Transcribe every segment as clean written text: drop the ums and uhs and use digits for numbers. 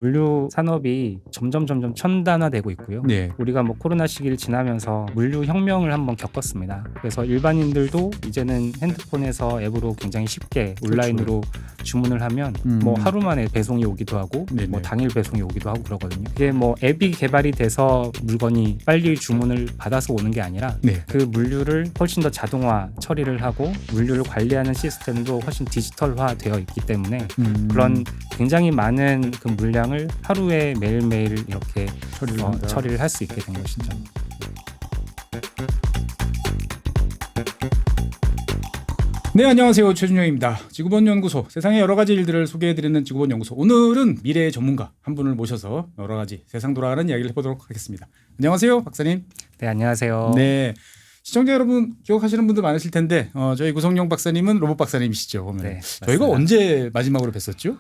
물류 산업이 점점 첨단화되고 있고요. 네. 우리가 뭐 코로나 시기를 지나면서 물류 혁명을 한번 겪었습니다. 그래서 일반인들도 이제는 핸드폰에서 앱으로 굉장히 쉽게 온라인으로 주문을 하면 뭐 하루 만에 배송이 오기도 하고 네네. 뭐 당일 배송이 오기도 하고 그러거든요. 이게 뭐 앱이 개발이 돼서 물건이 빨리 주문을 받아서 오는 게 아니라 네. 그 물류를 훨씬 더 자동화 처리를 하고 물류를 관리하는 시스템도 훨씬 디지털화 되어 있기 때문에 그런 굉장히 많은 그 물량을 하루에 매일매일 이렇게 처리를 할 수 있게 된 것이죠. 네, 안녕하세요. 최준영입니다. 지구본 연구소, 세상의 여러 가지 일들을 소개해드리는 지구본 연구소. 오늘은 미래의 전문가 한 분을 모셔서 여러 가지 세상 돌아가는 이야기를 해보도록 하겠습니다. 안녕하세요, 박사님. 네, 안녕하세요. 네, 시청자 여러분 기억하시는 분들 많으실 텐데 저희 구성용 박사님은 로봇 박사님이시죠. 보면 네, 저희가 맞습니다. 언제 마지막으로 뵀었죠?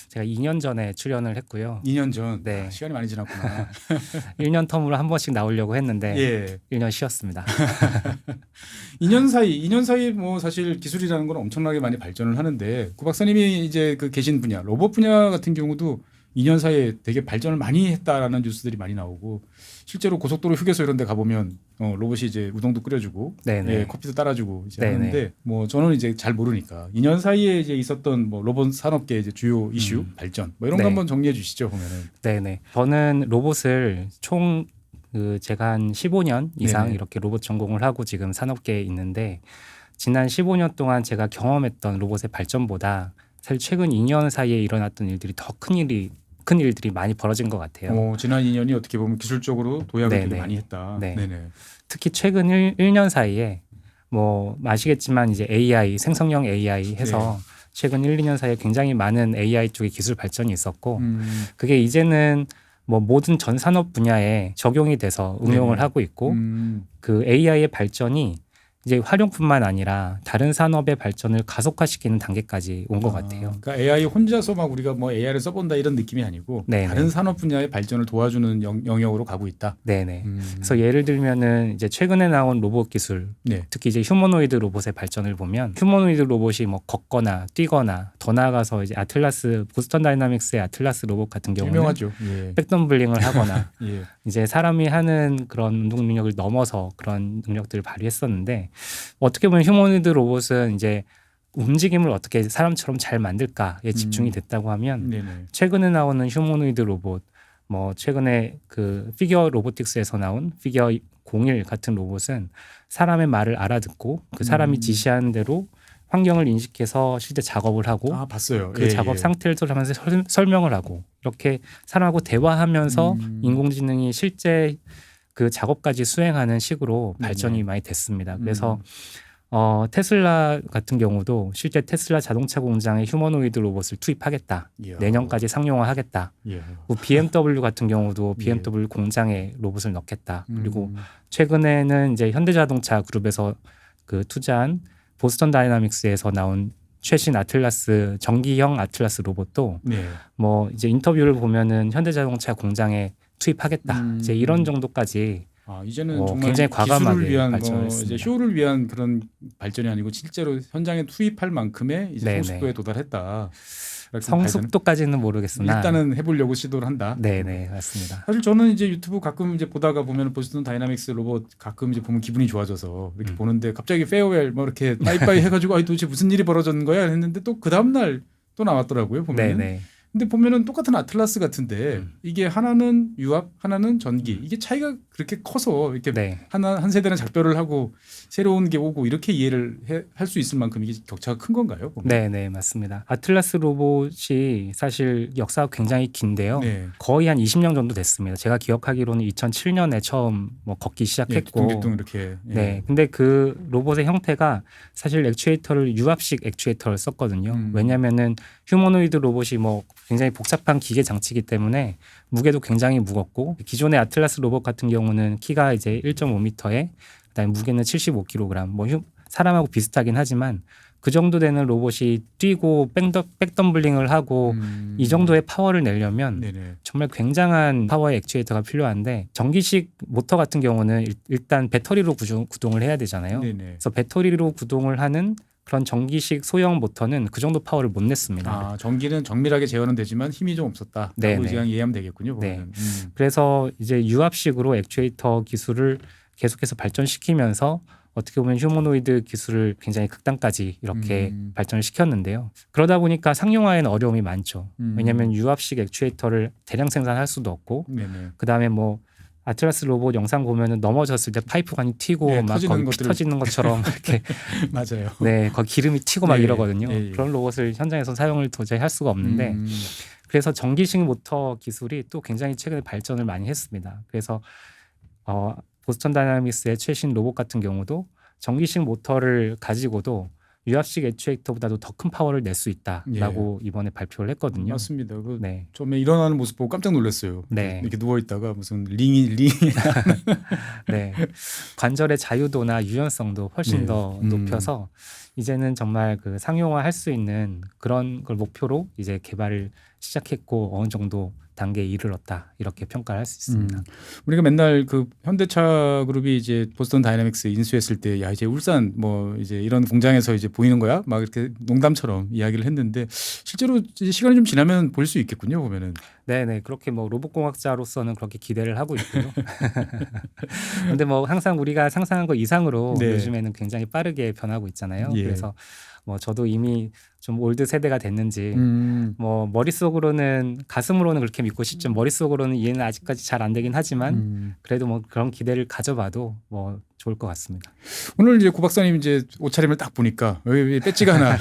제가 2년 전에 출연을 했고요. 2년 전. 네. 시간이 많이 지났구나. 1년 텀으로 한 번씩 나오려고 했는데 예. 1년 쉬었습니다. 2년 사이 뭐 사실 기술이라는 건 엄청나게 많이 발전을 하는데 구 박사님이 이제 그 계신 분야 로봇 분야 같은 경우도 2년 사이에 되게 발전을 많이 했다라는 뉴스들이 많이 나오고 실제로 고속도로 휴게소 이런 데 가보면 로봇이 이제 우동도 끓여주고 예, 커피도 따라주고 이제 하는데 뭐 저는 이제 잘 모르니까 2년 사이에 이제 있었던 뭐 로봇 산업계 이제 주요 이슈 발전 뭐 이런 거 한번 정리해 주시죠. 보면은. 네네. 저는 로봇을 총 제가 한 15년 이상 네네. 이렇게 로봇 전공을 하고 지금 산업계에 있는데 지난 15년 동안 제가 경험했던 로봇의 발전보다 사실 최근 2년 사이에 일어났던 일들이 더 큰 일들이 많이 벌어진 것 같아요. 지난 2년이 어떻게 보면 기술적으로 도약을 되게 네네. 많이 했다. 네. 네네. 특히 최근 1년 사이에 뭐 아시겠지만 이제 AI 생성형 AI 해서 최근 1, 2년 사이에 굉장히 많은 AI 쪽의 기술 발전이 있었고 그게 이제는 뭐 모든 전 산업 분야에 적용이 돼서 응용을 네네. 하고 있고 그 AI의 발전이 이제 활용뿐만 아니라 다른 산업의 발전을 가속화시키는 단계까지 온 것 같아요. 그러니까 AI 혼자서 막 우리가 뭐 AI를 써본다 이런 느낌이 아니고 네네. 다른 산업 분야의 발전을 도와주는 영역으로 가고 있다. 네네. 그래서 예를 들면은 이제 최근에 나온 로봇 기술, 네. 특히 이제 휴머노이드 로봇의 발전을 보면 휴머노이드 로봇이 뭐 걷거나 뛰거나 더 나아가서 이제 보스턴 다이나믹스의 아틀라스 로봇 같은 경우는 유명하죠. 예. 백덤블링을 하거나 예. 이제 사람이 하는 그런 운동 능력을 넘어서 그런 능력들을 발휘했었는데 어떻게 보면 휴머노이드 로봇은 이제 움직임을 어떻게 사람처럼 잘 만들까에 집중이 됐다고 하면 네네. 최근에 나오는 휴머노이드 로봇 뭐 최근에 그 피겨 로보틱스에서 나온 피겨 01 같은 로봇은 사람의 말을 알아듣고 그 사람이 지시하는 대로 환경을 인식해서 실제 작업을 하고 봤어요. 그 작업 상태를 하면서 설명을 하고 이렇게 사람하고 대화하면서 인공지능이 실제 그 작업까지 수행하는 식으로 발전이 많이 됐습니다. 그래서 테슬라 같은 경우도 실제 테슬라 자동차 공장에 휴머노이드 로봇을 투입하겠다. 이야. 내년까지 상용화하겠다. 예. BMW 같은 경우도 BMW 공장에 로봇을 넣겠다. 그리고 최근에는 이제 현대자동차 그룹에서 그 투자한 보스턴 다이나믹스에서 나온 최신 아틀라스 전기형 아틀라스 로봇도 뭐 이제 인터뷰를 보면은 현대자동차 공장에 투입하겠다. 이제 이런 정도까지 이제는 정말 굉장히 과감하게 기술을 위한 발전을 이제 했습니다. 쇼를 위한 그런 발전이 아니고 실제로 현장에 투입할 만큼의 이제 네네. 성숙도에 도달했다. 성숙도까지는 모르겠으나 일단은 해보려고 시도를 한다. 네네 맞습니다. 사실 저는 이제 유튜브 가끔 이제 보다가 보면 보스턴 다이나믹스 로봇 가끔 이제 보면 기분이 좋아져서 이렇게 보는데 갑자기 페어웰 뭐 이렇게 빠이빠이 해가지고 도대체 무슨 일이 벌어졌는 거야 했는데 또 그 다음 날 또 나왔더라고요. 보면은. 네네. 근데 보면은 똑같은 아틀라스 같은데 이게 하나는 유압, 하나는 전기. 이게 차이가 그렇게 커서 이렇게 한 세대는 작별을 하고 새로운 게 오고 이렇게 이해를 할 수 있을 만큼 이게 격차가 큰 건가요? 보면? 네네 맞습니다. 아틀라스 로봇이 사실 역사가 굉장히 긴데요. 거의 한 20년 정도 됐습니다. 제가 기억하기로는 2007년에 처음 뭐 걷기 시작했고 뒤뚱뒤뚱 이렇게. 네, 근데 그 로봇의 형태가 사실 액추에이터를 유압식 액추에이터를 썼거든요. 왜냐하면은 휴머노이드 로봇이 뭐 굉장히 복잡한 기계 장치이기 때문에 무게도 굉장히 무겁고 기존의 아틀라스 로봇 같은 경우는 키가 이제 1.5m에 그다음에 무게는 75kg. 뭐 사람하고 비슷하긴 하지만 그 정도 되는 로봇이 뛰고 백덤블링을 하고 이 정도의 파워를 내려면 정말 굉장한 파워의 액추에이터가 필요한데 전기식 모터 같은 경우는 일단 배터리로 구동을 해야 되잖아요. 그래서 배터리로 구동을 하는 그런 전기식 소형 모터는 그 정도 파워를 못 냈습니다. 아, 전기는 정밀하게 제어는 되지만 힘이 좀 없었다. 네, 라고 네. 그냥 이해하면 되겠군요. 네. 보면은. 그래서 이제 유압식으로 액추에이터 기술을 계속해서 발전시키면서 어떻게 보면 휴머노이드 기술을 굉장히 극단까지 이렇게 발전을 시켰는데요. 그러다 보니까 상용화에는 어려움이 많죠. 왜냐하면 유압식 액추에이터를 대량 생산할 수도 없고, 네네. 그다음에 뭐 아틀라스 로봇 영상 보면은 넘어졌을 때 파이프관이 튀고 네, 막 터지는 거기 피 것들을- 터지는 것처럼 이렇게 맞아요. 네, 거기 기름이 튀고 막 예, 이러거든요. 예, 예. 그런 로봇을 현장에서 사용을 도저히 할 수가 없는데 그래서 전기식 모터 기술이 또 굉장히 최근에 발전을 많이 했습니다. 그래서 보스턴 다이나믹스의 최신 로봇 같은 경우도 전기식 모터를 가지고도 유압식 액추에이터보다도 더 큰 파워를 낼 수 있다라고 이번에 발표를 했거든요. 맞습니다. 그 네, 처음에 일어나는 모습 보고 깜짝 놀랐어요. 네. 이렇게 누워 있다가 무슨 링 네. 관절의 자유도나 유연성도 훨씬 네. 더 높여서 이제는 정말 그 상용화할 수 있는 그런 걸 목표로 이제 개발을 시작했고 어느 정도 단계에 이르렀다 이렇게 평가를 할 수 있습니다. 우리가 맨날 그 현대차 그룹이 이제 보스턴 다이나믹스 인수했을 때 야 이제 울산 뭐 이제 이런 공장에서 이제 보이는 거야 막 이렇게 농담처럼 이야기를 했는데 실제로 이제 시간이 좀 지나면 볼 수 있겠군요 보면은. 네네 그렇게 뭐 로봇공학자로서는 그렇게 기대를 하고 있고요. 근데 뭐 항상 우리가 상상한 것 이상으로 네. 요즘에는 굉장히 빠르게 변하고 있잖아요. 예. 그래서 뭐 저도 이미 좀 올드 세대가 됐는지 뭐 머릿속으로는 가슴으로는 그렇게 믿고 싶지만 머릿속으로는 이해는 아직까지 잘 안 되긴 하지만 그래도 뭐 그런 기대를 가져봐도 뭐 좋을 것 같습니다. 오늘 이제 고 박사님 이제 옷차림을 딱 보니까 여기 배지가 하나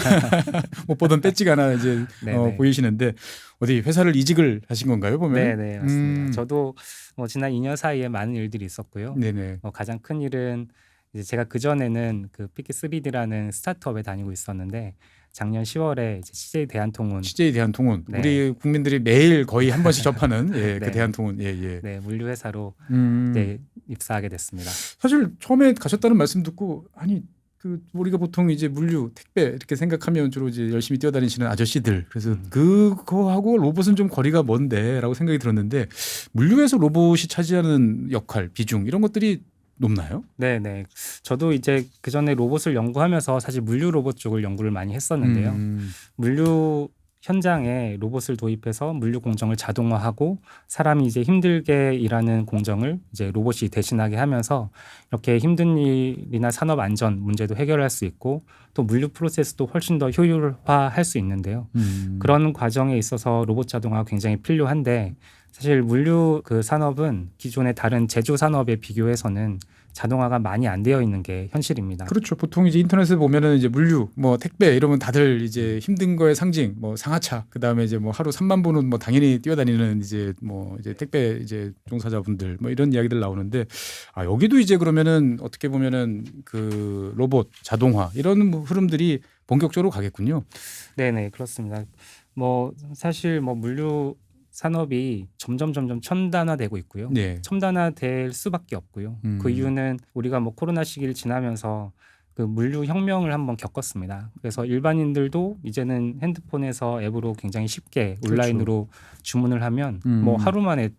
못 보던 배지가 하나 이제 네네. 보이시는데 어디 회사를 이직을 하신 건가요 보면? 네네 맞습니다. 저도 뭐 지난 2년 사이에 많은 일들이 있었고요. 네네. 가장 큰 일은 이제 제가 그 전에는 그 피키3D라는 스타트업에 다니고 있었는데 작년 10월에 이제 CJ 대한통운 CJ 대한통운 네. 우리 국민들이 매일 거의 한 번씩 접하는 예, 그 네. 대한통운 예. 네, 물류 회사로 네, 입사하게 됐습니다. 사실 처음에 가셨다는 말씀 듣고 아니 그 우리가 보통 이제 물류 택배 이렇게 생각하면 주로 이제 열심히 뛰어다니시는 아저씨들 그래서 그거하고 로봇은 좀 거리가 먼데라고 생각이 들었는데 물류에서 로봇이 차지하는 역할 비중 이런 것들이 높나요? 네네. 저도 이제 그 전에 로봇을 연구하면서 사실 물류 로봇 쪽을 연구를 많이 했었는데요. 물류 현장에 로봇을 도입해서 물류 공정을 자동화하고 사람이 이제 힘들게 일하는 공정을 이제 로봇이 대신하게 하면서 이렇게 힘든 일이나 산업 안전 문제도 해결할 수 있고 또 물류 프로세스도 훨씬 더 효율화할 수 있는데요. 그런 과정에 있어서 로봇 자동화가 굉장히 필요한데 사실 물류 그 산업은 기존의 다른 제조 산업에 비교해서는 자동화가 많이 안 되어 있는 게 현실입니다. 그렇죠. 보통 이제 인터넷에 보면은 이제 물류, 뭐 택배 이러면 다들 이제 힘든 거의 상징, 뭐 상하차, 그 다음에 이제 뭐 하루 3만 보는 뭐 당연히 뛰어다니는 이제 뭐 이제 택배 이제 종사자분들 뭐 이런 이야기들 나오는데 아 여기도 이제 그러면은 어떻게 보면은 그 로봇, 자동화 이런 흐름들이 본격적으로 가겠군요. 네네 그렇습니다. 뭐 사실 뭐 물류 산업이 점점 첨단화되고 있고요. 네. 첨단화될 수밖에 없고요. 그 이유는 우리가 뭐 코로나 시기를 지나면서 그 물류 혁명을 한번 겪었습니다. 그래서 일반인들도 이제는 핸드폰에서 앱으로 굉장히 쉽게 온라인으로 주문을 하면 뭐 하루 만에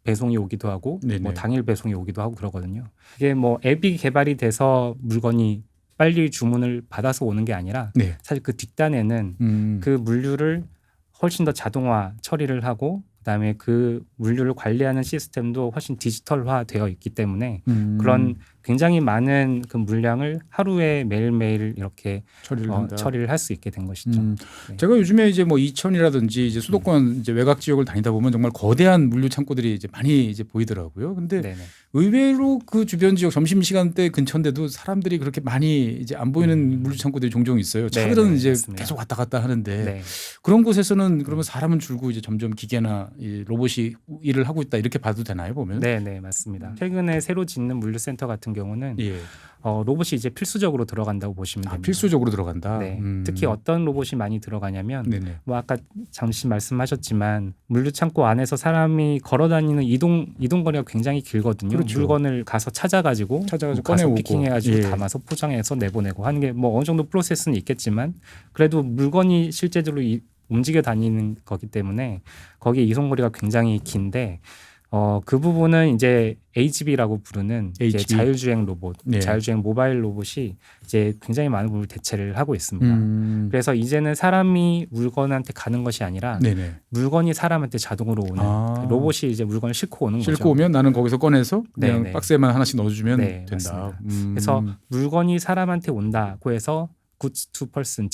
배송이 오기도 하고 네네. 뭐 당일 배송이 오기도 하고 그러거든요. 이게 뭐 앱이 개발이 돼서 물건이 빨리 주문을 받아서 오는 게 아니라 네. 사실 그 뒷단에는 그 물류를 훨씬 더 자동화 처리를 하고 그다음에 그 물류를 관리하는 시스템도 훨씬 디지털화 되어 있기 때문에 그런 굉장히 많은 그 물량을 하루에 매일매일 이렇게 처리를 한다. 처리를 할 수 있게 된 것이죠. 네. 제가 요즘에 이제 뭐 이천이라든지 이제 수도권 이제 외곽 지역을 다니다 보면 정말 거대한 물류 창고들이 이제 많이 이제 보이더라고요. 근데 네네. 의외로 그 주변 지역 점심 시간대 근처인데도 사람들이 그렇게 많이 이제 안 보이는 물류 창고들이 종종 있어요. 차들은 네네, 이제 맞습니다. 계속 왔다 갔다 하는데 네. 그런 곳에서는 그러면 사람은 줄고 이제 점점 기계나 이 로봇이 일을 하고 있다 이렇게 봐도 되나요 보면? 네, 맞습니다. 최근에 새로 짓는 물류센터 같은 경우는 예. 로봇이 이제 필수적으로 들어간다고 보시면 됩니다. 필수적으로 들어간다. 네. 특히 어떤 로봇이 많이 들어가냐면 네네. 뭐 아까 잠시 말씀하셨지만 물류 창고 안에서 사람이 걸어다니는 이동 거리가 굉장히 길거든요. 그렇죠. 물건을 가서 찾아가지고 찾아가지고 가서 꺼내오고. 피킹해가지고 예. 담아서 포장해서 내보내고 하는 게 뭐 어느 정도 프로세스는 있겠지만 그래도 물건이 실제적으로 움직여 다니는 거기 때문에 거기에 이송 거리가 굉장히 긴데 그 부분은 이제 HB라고 부르는 이제 HB. 자율주행 로봇, 네. 자율주행 모바일 로봇이 이제 굉장히 많은 부분을 대체를 하고 있습니다. 그래서 이제는 사람이 물건한테 가는 것이 아니라 네네. 물건이 사람한테 자동으로 오는 로봇이 이제 물건을 싣고 오는 거죠. 싣고 오면 나는 거기서 꺼내서 그냥 네네. 박스에만 하나씩 넣어주면 네, 된다. 그래서 물건이 사람한테 온다고 해서 Goods to Person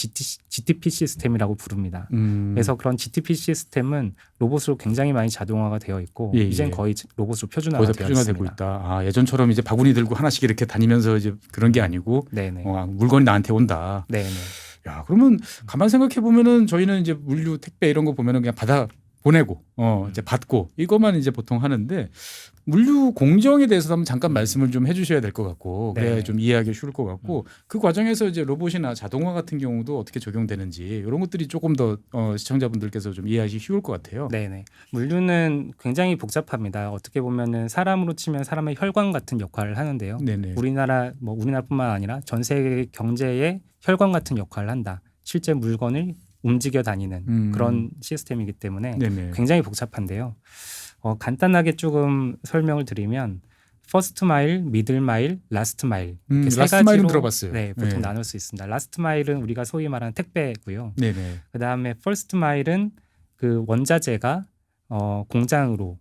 GTP 시스템이라고 부릅니다. 그래서 그런 GTP 시스템은 로봇으로 굉장히 많이 자동화가 되어 있고 예, 이젠 예. 거의 로봇으로 거의 표준화가 다 되어 표준화되고 있습니다. 있다. 예전처럼 이제 바구니 들고 하나씩 이렇게 다니면서 이제 그런 게 아니고 네네. 물건이 나한테 온다. 네네. 야, 그러면 가만 생각해 보면은 저희는 이제 물류 택배 이런 거 보면은 그냥 받아 보내고 이제 받고 이것만 이제 보통 하는데 물류 공정에 대해서 한번 잠깐 말씀을 좀 해주셔야 될 것 같고 그래야 네. 좀 이해하기 쉬울 것 같고 그 과정에서 이제 로봇이나 자동화 같은 경우도 어떻게 적용되는지 이런 것들이 조금 더 시청자분들께서 좀 이해하기 쉬울 것 같아요. 네네. 물류는 굉장히 복잡합니다. 어떻게 보면은 사람으로 치면 사람의 혈관 같은 역할을 하는데요. 네네. 우리나라뿐만 아니라 전 세계 경제의 혈관 같은 역할을 한다. 실제 물건을 움직여 다니는 그런 시스템이기 때문에 네네. 굉장히 복잡한데요. 간단하게 조금 설명을 드리면 퍼스트 마일, 미들 마일, 라스트 마일 이렇게 세 라스트 가지로 마일은 들어봤어요. 네, 보통 나눌 수 있습니다. 라스트 마일은 우리가 소위 말하는 택배고요. 네네. 그다음에 퍼스트 마일은 그 원자재가 공장으로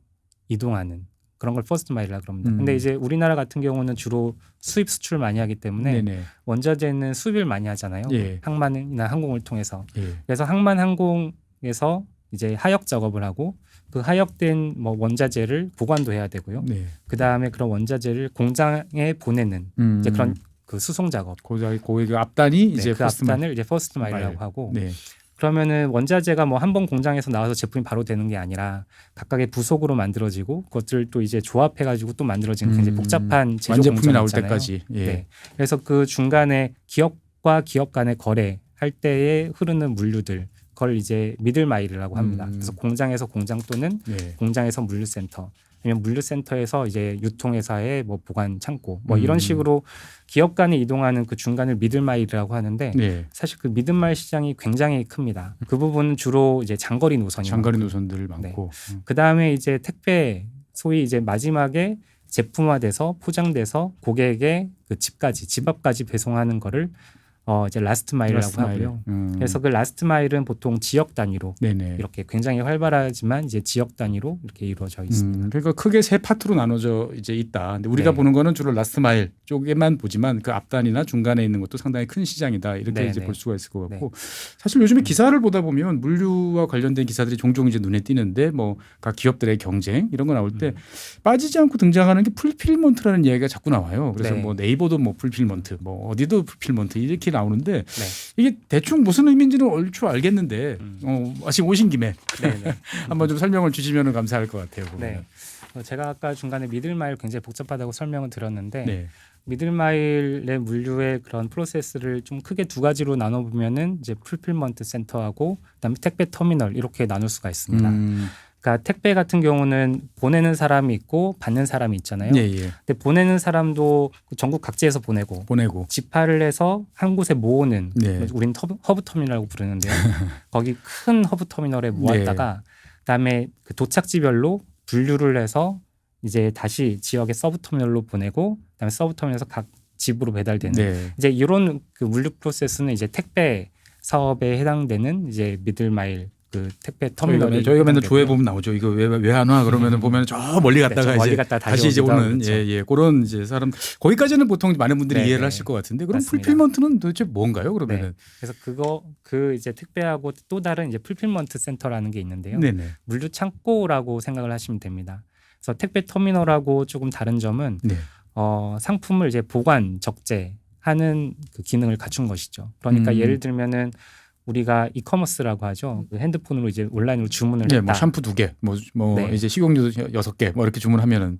이동하는 그런 걸 퍼스트 마일이라고 그럽니다. 근데 이제 우리나라 같은 경우는 주로 수입 수출 많이 하기 때문에 네네. 원자재는 수입을 많이 하잖아요. 예. 항만이나 항공을 통해서. 예. 그래서 항만 항공에서 이제 하역 작업을 하고 그 하역된 원자재를 보관도 해야 되고요. 네. 그 다음에 그런 원자재를 공장에 보내는 이제 그런 그 수송 작업. 거기 그 앞단이 이제 그 앞단을 이제 퍼스트 마일이라고 하고. 네. 그러면은 원자재가 한 번 공장에서 나와서 제품이 바로 되는 게 아니라 각각의 부속으로 만들어지고 그것들 또 이제 조합해가지고 또 만들어지는 굉장히 복잡한 제조 완제품이 나올 공정이잖아요. 때까지. 예. 네. 그래서 그 중간에 기업과 기업 간의 거래할 때에 흐르는 물류들 그걸 이제 미들 마일이라고 합니다. 그래서 공장에서 공장 또는 네. 공장에서 물류센터 아니면 물류센터에서 이제 유통회사의 보관 창고 이런 식으로 기업 간에 이동하는 그 중간을 미들마일이라고 하는데 네. 사실 그 미들마일 시장이 굉장히 큽니다. 그 부분은 주로 이제 장거리 노선이 장거리 노선들 많고. 그 다음에 이제 택배 소위 이제 마지막에 제품화돼서 포장돼서 고객의 그 집 앞까지 배송하는 거를 이제 라스트 마일이라고 하고요. 그래서 그 라스트 마일은 보통 지역 단위로 네네. 이렇게 굉장히 활발하지만 이제 지역 단위로 이렇게 이루어져 있습니다. 그러니까 크게 세 파트로 나눠져 이제 있다. 근데 우리가 네. 보는 거는 주로 라스트 마일 쪽에만 보지만 그 앞단이나 중간에 있는 것도 상당히 큰 시장이다. 이렇게 네, 이제 네. 볼 수가 있을 것 같고 사실 요즘에 기사를 보다 보면 물류와 관련된 기사들이 종종 이제 눈에 띄는데 각 기업들의 경쟁 이런 거 나올 때 빠지지 않고 등장하는 게 풀필먼트라는 이야기가 자꾸 나와요. 그래서 네. 네이버도 풀필먼트, 어디도 풀필먼트 이렇게 나오는데 이게 대충 무슨 의미인지는 얼추 알겠는데 아직 오신 김에 한번 좀 설명을 주시면 감사할 것 같아요. 보면. 네. 제가 아까 중간에 미들마일 굉장히 복잡하다고 설명을 드렸는데 네. 미들마일의 물류의 그런 프로세스를 좀 크게 두 가지로 나눠보면은 이제 풀필먼트 센터하고 그다음에 택배 터미널 이렇게 나눌 수가 있습니다. 그러니까 택배 같은 경우는 보내는 사람이 있고 받는 사람이 있잖아요. 예, 예. 근데 보내는 사람도 전국 각지에서 보내고 집화를 해서 한 곳에 모으는 우린 허브 터미널이라고 부르는데요. 거기 큰 허브 터미널에 모았다가 그다음에 그 도착지별로 분류를 해서 이제 다시 지역의 서브 터미널로 보내고 그다음에 서브 터미널에서 각 집으로 배달되는 이제 이런 그 물류 프로세스는 이제 택배 사업에 해당되는 이제 미들마일 그 택배 터미널이 저희가 맨날 조회 보면 나오죠. 이거 왜 안 와? 그러면 보면 저 멀리 갔다가 멀리 이제 갔다 다시 이제 오는 그렇죠. 그런 이제 사람 거기까지는 보통 많은 분들이 이해를 하실 것 같은데 그럼 맞습니다. 풀필먼트는 도대체 뭔가요? 그러면은 그래서 그 이제 택배하고 또 다른 이제 풀필먼트 센터라는 게 있는데요. 물류 창고라고 생각을 하시면 됩니다. 그래서 택배 터미널하고 조금 다른 점은 상품을 이제 보관 적재하는 그 기능을 갖춘 것이죠. 그러니까 예를 들면은 우리가 이커머스라고 하죠. 그 핸드폰으로 이제 온라인으로 주문을 했다. 샴푸 2개, 이제 식용유 6개, 이렇게 주문하면은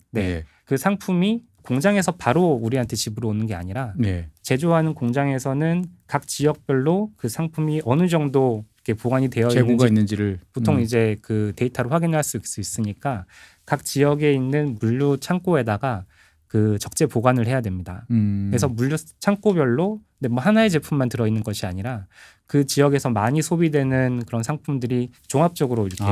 그 상품이 공장에서 바로 우리한테 집으로 오는 게 아니라 제조하는 공장에서는 각 지역별로 그 상품이 어느 정도 이렇게 보관이 되어 재고가 있는지를 보통 이제 그 데이터로 확인할 수 있으니까 각 지역에 있는 물류 창고에다가 그 적재 보관을 해야 됩니다. 그래서 물류 창고별로 근데 뭐 하나의 제품만 들어있는 것이 아니라 그 지역에서 많이 소비되는 그런 상품들이 종합적으로 이렇게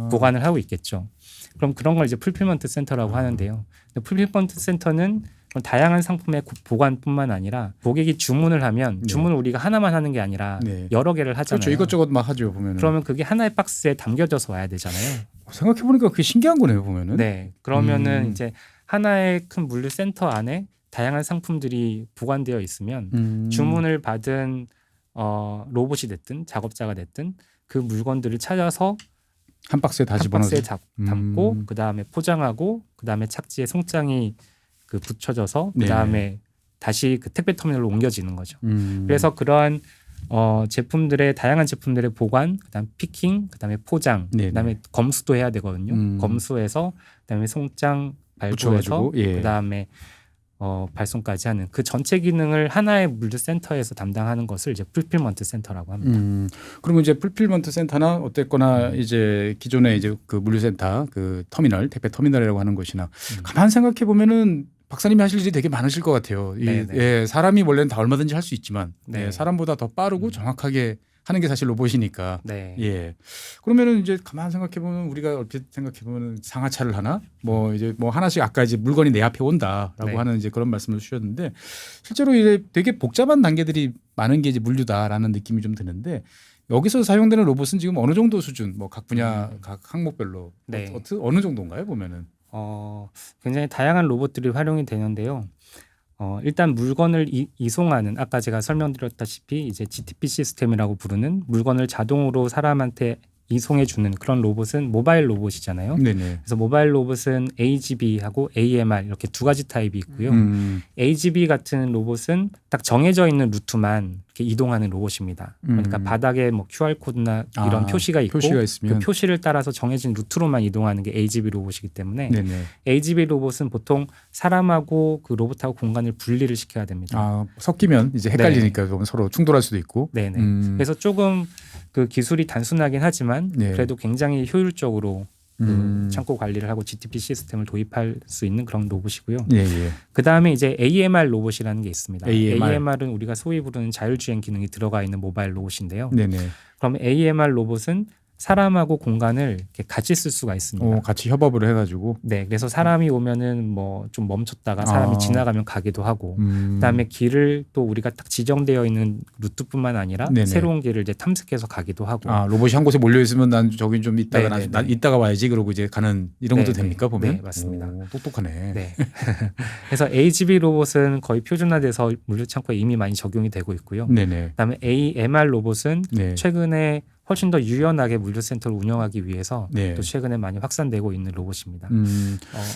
보관을 하고 있겠죠. 그럼 그런 걸 이제 풀필먼트 센터라고 하는데요. 풀필먼트 센터는 다양한 상품의 보관뿐만 아니라 고객이 주문을 하면 네. 주문을 우리가 하나만 하는 게 아니라 네. 여러 개를 하잖아요. 그렇죠. 이것저것 막 하죠 보면은. 그러면 그게 하나의 박스에 담겨져서 와야 되잖아요. 생각해 보니까 그게 신기한 거네요 보면은. 네. 그러면은 이제 하나의 큰 물류 센터 안에 다양한 상품들이 보관되어 있으면 주문을 받은 로봇이 됐든 작업자가 됐든 그 물건들을 찾아서 한 박스에 다 한 집어넣어서 박스에 담고 그 다음에 포장하고 그 다음에 착지에 송장이 그 붙여져서 그 다음에 다시 그 택배 터미널로 옮겨지는 거죠. 그래서 그러한 제품들의 다양한 제품들의 보관, 그다음 피킹, 그다음에 포장, 네네. 그다음에 검수도 해야 되거든요. 검수해서 그다음에 송장 발부해서 붙여가지고, 예. 그다음에 발송까지 하는 그 전체 기능을 하나의 물류 센터에서 담당하는 것을 이제 풀필먼트 센터라고 합니다. 그러면 이제 풀필먼트 센터나 어쨌거나 이제 기존의 이제 그 물류센터 그 터미널 택배 터미널이라고 하는 것이나 가만 생각해 보면은 박사님이 하실 일이 되게 많으실 것 같아요. 예, 사람이 원래는 다 얼마든지 할 수 있지만 네. 예, 사람보다 더 빠르고 정확하게 하는 게 사실 로봇이니까. 네. 예. 그러면은 이제 가만 생각해 보면 우리가 얼핏 생각해 보면 상하차를 하나 뭐 이제 뭐 하나씩 아까 이제 물건이 내 앞에 온다라고 네. 하는 이제 그런 말씀을 주셨는데 실제로 이제 되게 복잡한 단계들이 많은 게 이제 물류다라는 느낌이 좀 드는데 여기서 사용되는 로봇은 지금 어느 정도 수준 뭐 각 분야 각 항목별로 네. 어느 정도인가요 보면은? 굉장히 다양한 로봇들이 활용이 되는데요. 일단 물건을 이송하는 아까 제가 설명드렸다시피 이제 GTP 시스템이라고 부르는 물건을 자동으로 사람한테 이송해 주는 그런 로봇은 모바일 로봇이잖아요. 네네. 그래서 모바일 로봇은 AGV하고 AMR 이렇게 두 가지 타입이 있고요. AGV 같은 로봇은 딱 정해져 있는 루트만 이렇게 이동하는 로봇입니다. 그러니까 바닥에 뭐 QR 코드나 이런 표시가 있고 있으면. 그 표시를 따라서 정해진 루트로만 이동하는 게 AGV 로봇이기 때문에 네네. AGV 로봇은 보통 사람하고 그 로봇하고 공간을 분리를 시켜야 됩니다. 섞이면 이제 헷갈리니까 그러면 서로 충돌할 수도 있고. 네네. 그래서 조금 그 기술이 단순하긴 하지만 네. 그래도 굉장히 효율적으로 그 창고 관리를 하고 GTP 시스템을 도입할 수 있는 그런 로봇이고요. 예, 예. 그 다음에 이제 AMR 로봇이라는 게 있습니다. AMR. AMR은 우리가 소위 부르는 자율주행 기능이 들어가 있는 모바일 로봇인데요. 네네. 그럼 AMR 로봇은 사람하고 공간을 이렇게 같이 쓸 수가 있습니다. 같이 협업을 해가지고. 네, 그래서 사람이 오면은 뭐 좀 멈췄다가 사람이 지나가면 가기도 하고, 그다음에 길을 또 우리가 딱 지정되어 있는 루트뿐만 아니라 네네. 새로운 길을 이제 탐색해서 가기도 하고. 로봇이 한 곳에 몰려 있으면 난 저기 좀 이따가 네네네. 난 이따가 와야지 그러고 이제 가는 이런 것도 네네. 됩니까 보면? 네, 맞습니다. 똑똑하네. 네. 그래서 AGV 로봇은 거의 표준화돼서 물류 창고에 이미 많이 적용이 되고 있고요. 네네. 그다음에 AMR 로봇은 네. 최근에 훨씬 더 유연하게 물류센터를 운영하기 위해서 네. 또 최근에 많이 확산되고 있는 로봇입니다.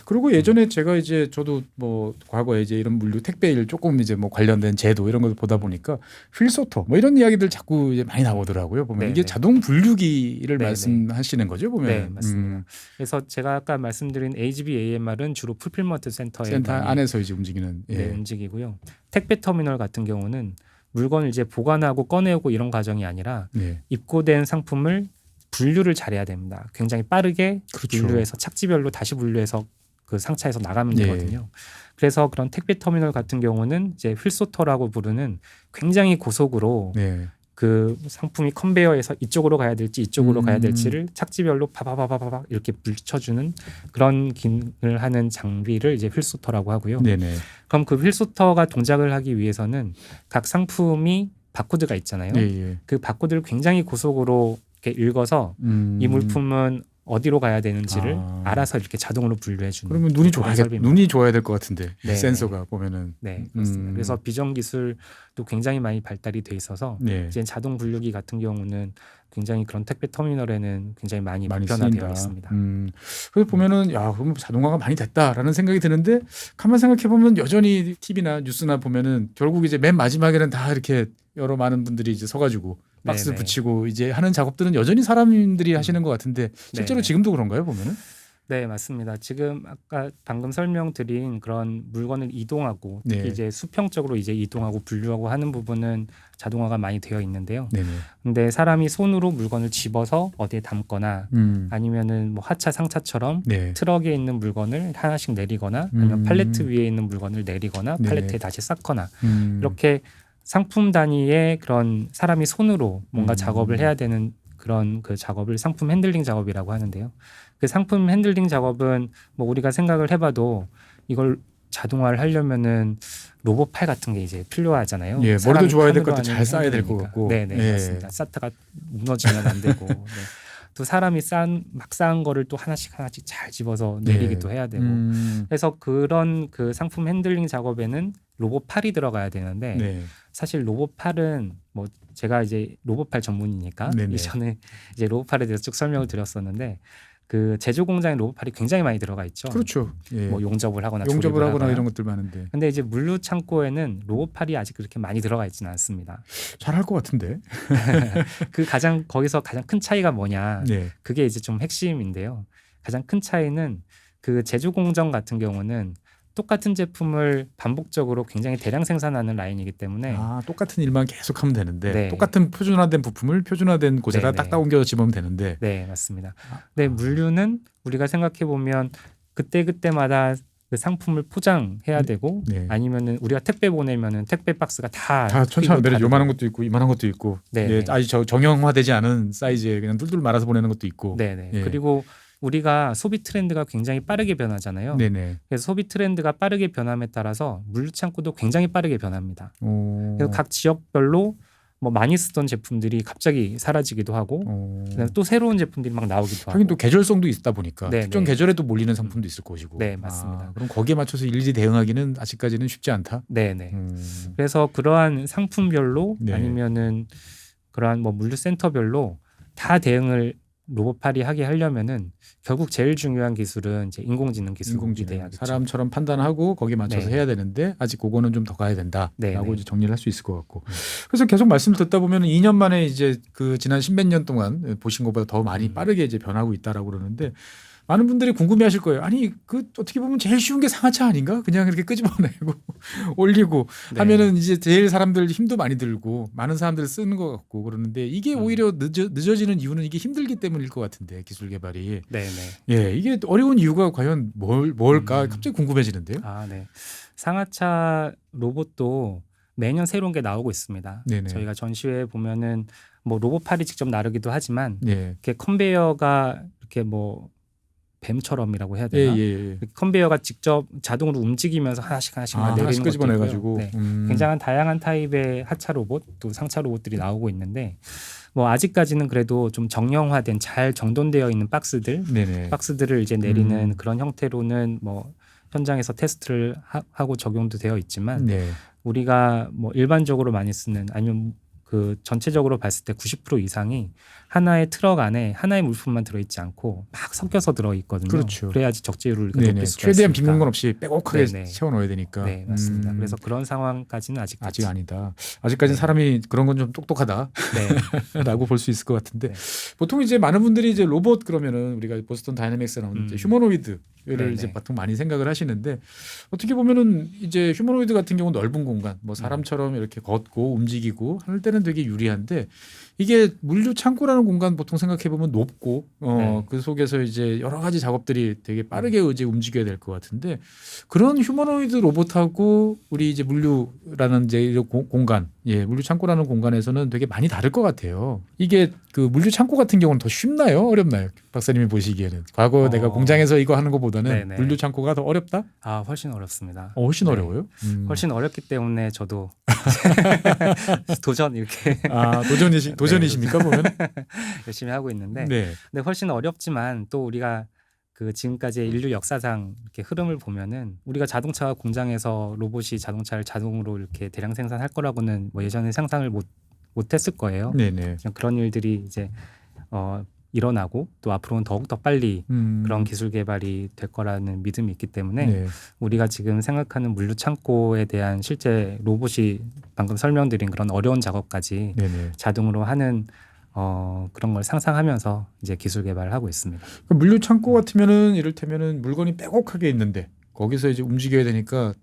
그리고 예전에 제가 이제 저도 뭐 과거에 이제 이런 물류 택배 일 조금 이제 뭐 관련된 제도 이런 걸 보다 보니까 휠소터 뭐 이런 이야기들 자꾸 이제 많이 나오더라고요. 보면 네, 이게 네. 자동 분류기를 네, 말씀하시는 거죠, 보면. 네, 맞습니다. 그래서 제가 아까 말씀드린 AGV AMR은 주로 풀필먼트 센터에 센터 많이, 안에서 이제 움직이는. 예. 네, 움직이고요. 택배 터미널 같은 경우는 물건을 이제 보관하고 꺼내오고 이런 과정이 아니라 네. 입고된 상품을 분류를 잘해야 됩니다. 굉장히 빠르게 그렇죠. 분류해서 착지별로 다시 분류해서 그 상차에서 나가면 네. 되거든요. 그래서 그런 택배 터미널 같은 경우는 이제 휠소터라고 부르는 굉장히 고속으로 네. 그 상품이 컨베이어에서 이쪽으로 가야 될지 이쪽으로 가야 될지를 착지별로 파바바바바 이렇게 붙여주는 그런 기능을 하는 장비를 이제 휠소터라고 하고요. 네네. 그럼 그 휠소터가 동작을 하기 위해서는 각 상품이 바코드가 있잖아요. 예, 예. 그 바코드를 굉장히 고속으로 이렇게 읽어서 이 물품은 어디로 가야 되는지를 알아서 이렇게 자동으로 분류해 주는. 그러면 눈이 좋아야 될 것 같은데 네. 센서가 보면은. 네, 그렇습니다. 그래서 비전 기술도 굉장히 많이 발달이 돼 있어서 네. 이제 자동 분류기 같은 경우는 굉장히 그런 택배 터미널에는 굉장히 많이 많이 보편화되어 쓰인다. 있습니다. 그래서 보면은 야, 그럼 자동화가 많이 됐다라는 생각이 드는데 가만 생각해 보면 여전히 TV나 뉴스나 보면은 결국 이제 맨 마지막에는 다 이렇게 여러 많은 분들이 이제 서가지고 박스 네네. 붙이고 이제 하는 작업들은 여전히 사람들이 하시는 것 같은데 실제로 네네. 지금도 그런가요 보면은? 네, 맞습니다. 지금 아까 방금 설명드린 그런 물건을 이동하고 특히 네. 이제 수평적으로 이제 이동하고 분류하고 하는 부분은 자동화가 많이 되어 있는데요. 네네. 근데 사람이 손으로 물건을 집어서 어디에 담거나 아니면은 뭐 하차 상차처럼 네. 트럭에 있는 물건을 하나씩 내리거나 아니면 팔레트 위에 있는 물건을 내리거나 네네. 팔레트에 다시 쌓거나 이렇게 이렇게 상품 단위의 그런 사람이 손으로 뭔가 작업을 해야 되는 그런 그 작업을 상품 핸들링 작업이라고 하는데요. 그 상품 핸들링 작업은 뭐 우리가 생각을 해봐도 이걸 자동화를 하려면은 로봇 팔 같은 게 이제 필요하잖아요. 예, 머리도 사람이 좋아야 될 판으로 것도 잘 하는 쌓아야 될 것 핸들링이니까. 같고. 네네, 예. 맞습니다. 쌓다가 무너지면 안 되고 네. 또 사람이 막 쌓은 거를 또 하나씩 잘 집어서 내리기도 해야 되고 그래서 그런 그 상품 핸들링 작업에는 로봇 팔이 들어가야 되는데 네. 사실 로봇 팔은 뭐 제가 이제 로봇 팔 전문이니까 네네. 이전에 이제 로봇 팔에 대해서 쭉 설명을 드렸었는데 그 제조 공장에 로봇 팔이 굉장히 많이 들어가 있죠. 그렇죠. 예. 뭐 용접을 하거나 용접을 조립을 하거나 하거나. 이런 것들 많은데 근데 이제 물류 창고에는 로봇 팔이 아직 그렇게 많이 들어가 있지는 않습니다. 잘할 것 같은데. 그 거기서 가장 큰 차이가 뭐냐? 네. 그게 이제 좀 핵심인데요. 가장 큰 차이는 그 제조 공정 같은 경우는 똑같은 제품을 반복적으로 굉장히 대량 생산하는 라인이기 때문에 똑같은 일만 계속 하면 되는데 네. 똑같은 표준화된 부품을 표준화된 곳에다 네네. 딱딱 옮겨서 집으면 되는데. 네, 맞습니다. 근데 물류는 우리가 생각해 보면 그때마다 그 상품을 포장해야 되고 네. 아니면은 우리가 택배 보내면은 택배 박스가 다 천차만별에 요만한 것도 있고 이만한 것도 있고 네. 예, 아직 정형화되지 않은 사이즈에 그냥 툴툴 말아서 보내는 것도 있고. 네네. 예. 그리고 우리가 소비 트렌드가 굉장히 빠르게 변하잖아요. 네네. 그래서 소비 트렌드가 빠르게 변함에 따라서 물류 창고도 굉장히 빠르게 변합니다. 그래서 각 지역별로 뭐 많이 쓰던 제품들이 갑자기 사라지기도 하고 그다음에 또 새로운 제품들이 막 나오기도 하고. 하긴 또 계절성도 있다 보니까 네네. 특정 계절에도 몰리는 상품도 있을 것이고. 네, 맞습니다. 그럼 거기에 맞춰서 일일이 대응하기는 아직까지는 쉽지 않다. 네네. 음. 그래서 그러한 상품별로 네. 아니면은 그러한 뭐 물류센터별로 다 대응을 로봇팔이 하게 하려면은 결국 제일 중요한 기술은 이제 인공지능 기술이 돼야겠죠. 사람처럼 판단하고 거기에 맞춰서 네. 해야 되는데 아직 그거는 좀 더 가야 된다라고 네, 네. 이제 정리를 할 수 있을 것 같고. 그래서 계속 말씀 듣다 보면 2년 만에 이제 그 지난 10몇 년 동안 보신 것보다 더 많이 빠르게 이제 변하고 있다라고 그러는데 많은 분들이 궁금해하실 거예요. 아니 그 어떻게 보면 제일 쉬운 게 상하차 아닌가? 그냥 이렇게 끄집어내고 올리고 네. 하면은 이제 제일 사람들 힘도 많이 들고 많은 사람들이 쓰는 것 같고 그러는데 이게 오히려 늦어지는 이유는 이게 힘들기 때문일 것 같은데 기술 개발이. 네네. 예, 이게 어려운 이유가 과연 뭘까? 갑자기 궁금해지는데요. 네. 상하차 로봇도 매년 새로운 게 나오고 있습니다. 네네. 저희가 전시회에 보면은 뭐 로봇팔이 직접 나르기도 하지만 네. 이렇게 컨베이어가 이렇게 뭐 뱀처럼이라고 해야 되나? 예. 컨베이어가 직접 자동으로 움직이면서 하나씩 막 내리는 하나씩 것도 끄집어내 있고요. 가지고. 네. 굉장한 다양한 타입의 하차 로봇 또 상차 로봇들이 나오고 있는데 뭐 아직까지는 그래도 좀 정형화된 잘 정돈되어 있는 네네. 박스들을 이제 내리는 그런 형태로는 뭐 현장에서 테스트를 하고 적용도 되어 있지만 네. 우리가 뭐 일반적으로 많이 쓰는 아니면 그 전체적으로 봤을 때 90% 이상이 하나의 트럭 안에 하나의 물품만 들어있지 않고 막 섞여서 들어있거든요. 그렇죠. 그래야지 적재율을 네네. 높일 수가 최대한 있으니까. 빈 공간 없이 빼곡하게 네네. 채워 넣어야 되니까. 네, 맞습니다. 그래서 그런 상황까지는 아직 아니다. 아직까지 네. 사람이 그런 건 좀 똑똑하다라고 네. 볼 수 있을 것 같은데 네. 보통 이제 많은 분들이 이제 로봇 그러면은 우리가 보스턴 다이내믹스에 나오는 이제 휴머노이드를 네네. 이제 보통 많이 생각을 하시는데 어떻게 보면은 이제 휴머노이드 같은 경우 넓은 공간, 뭐 사람처럼 이렇게 걷고 움직이고 할 때는 되게 유리한데 이게 물류 창고라는 공간 보통 생각해 보면 높고 네. 그 속에서 이제 여러 가지 작업들이 되게 빠르게 이제 움직여야 될 것 같은데 그런 휴머노이드 로봇하고 우리 이제 물류라는 이제 공간, 물류 창고라는 공간에서는 되게 많이 다를 것 같아요. 이게 그 물류 창고 같은 경우는 더 쉽나요, 어렵나요, 박사님이 보시기에는? 과거 내가 공장에서 이거 하는 것보다는 네네. 물류 창고가 더 어렵다? 훨씬 어렵습니다. 훨씬 네. 어려워요? 훨씬 어렵기 때문에 저도 도전 이렇게 도전이십니까 보면? 열심히 하고 있는데 네. 근데 훨씬 어렵지만 또 우리가 그 지금까지의 인류 역사상 이렇게 흐름을 보면은 우리가 자동차 공장에서 로봇이 자동차를 자동으로 이렇게 대량 생산할 거라고는 뭐 예전에 상상을 못했을 거예요. 네네. 그런 일들이 이제 일어나고 또 앞으로는 더욱 더 빨리 그런 기술 개발이 될 거라는 믿음이 있기 때문에 네. 우리가 지금 생각하는 물류 창고에 대한 실제 로봇이 방금 설명드린 그런 어려운 작업까지 네네. 자동으로 하는 그런 걸 상상하면서 이제 기술 개발을 하고 있습니다. 그 물류 창고 같으면은 이를테면은 물건이 빼곡하게 있는데 거기서 이제 움직여야 되니까